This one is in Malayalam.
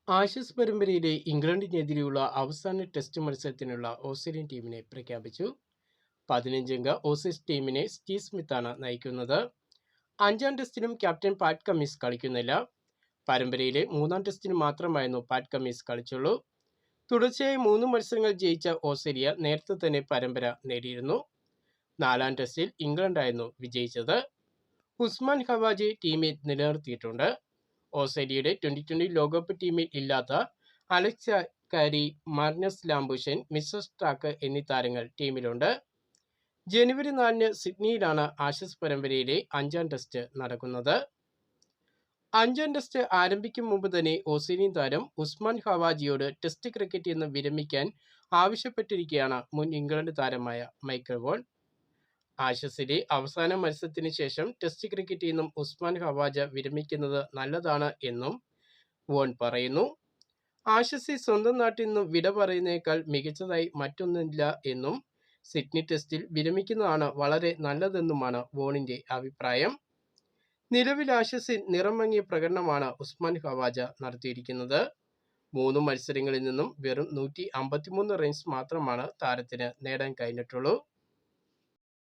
ആഷസ് പരമ്പരയിലെ ഇംഗ്ലണ്ടിനെതിരെയുള്ള അവസാന ടെസ്റ്റ് മത്സരത്തിനുള്ള ഓസ്ട്രേലിയൻ ടീമിനെ പ്രഖ്യാപിച്ചു. 15-അംഗ ഓസീസ് ടീമിനെ സ്റ്റീവ് സ്മിത്താണ് നയിക്കുന്നത്. 5-ാം ടെസ്റ്റിനും ക്യാപ്റ്റൻ പാറ്റ് കമ്മിൻസ് കളിക്കുന്നില്ല. പരമ്പരയിലെ 3-ാം ടെസ്റ്റിന് മാത്രമായിരുന്നു പാറ്റ് കമ്മിൻസ് കളിച്ചുള്ളൂ. തുടർച്ചയായി 3 മത്സരങ്ങൾ ജയിച്ച ഓസ്ട്രേലിയ നേരത്തെ തന്നെ പരമ്പര നേടിയിരുന്നു. 4-ാം ടെസ്റ്റിൽ ഇംഗ്ലണ്ടായിരുന്നു വിജയിച്ചത്. ഉസ്മാൻ ഖവാജയെ ടീമിൽ നിലനിർത്തിയിട്ടുണ്ട്. ഓസ്ട്രേലിയയുടെ 2020 ലോകകപ്പ് ടീമിൽ ഇല്ലാത്ത Alex Carey, Magnus Labuschagne, Mitchell Starc എന്നീ താരങ്ങൾ ടീമിലുണ്ട്. ജനുവരി 4-ന് സിഡ്നിയിലാണ് ആഷസ് പരമ്പരയിലെ 5-ാം ടെസ്റ്റ് നടക്കുന്നത്. 5-ാം ടെസ്റ്റ് ആരംഭിക്കും മുമ്പ് തന്നെ ഓസ്ട്രേലിയൻ താരം ഉസ്മാൻ ഖവാജയോട് ടെസ്റ്റ് ക്രിക്കറ്റിൽ നിന്ന് വിരമിക്കാൻ ആവശ്യപ്പെട്ടിരിക്കുകയാണ് മുൻ ഇംഗ്ലണ്ട് താരമായ മൈക്കൽ വോൺ. ആഷസിലെ അവസാന മത്സരത്തിന് ശേഷം ടെസ്റ്റ് ക്രിക്കറ്റിൽ നിന്നും ഉസ്മാൻ ഖവാജ വിരമിക്കുന്നത് നല്ലതാണ് എന്നും വോൺ പറയുന്നു. ആഷസിൽ സ്വന്തം നാട്ടിൽ നിന്നും വിട പറയുന്നതിനേക്കാൾ മികച്ചതായി മറ്റൊന്നില്ല എന്നും സിഡ്നി ടെസ്റ്റിൽ വിരമിക്കുന്നതാണ് വളരെ നല്ലതെന്നുമാണ് വോണിന്റെ അഭിപ്രായം. നിലവിൽ ആഷസിൽ നിറം മങ്ങിയ പ്രകടനമാണ് ഉസ്മാൻ ഖവാജ നടത്തിയിരിക്കുന്നത്. 3 മത്സരങ്ങളിൽ നിന്നും വെറും 153 റൺസ് മാത്രമാണ് താരത്തിന് നേടാൻ കഴിഞ്ഞിട്ടുള്ളൂ.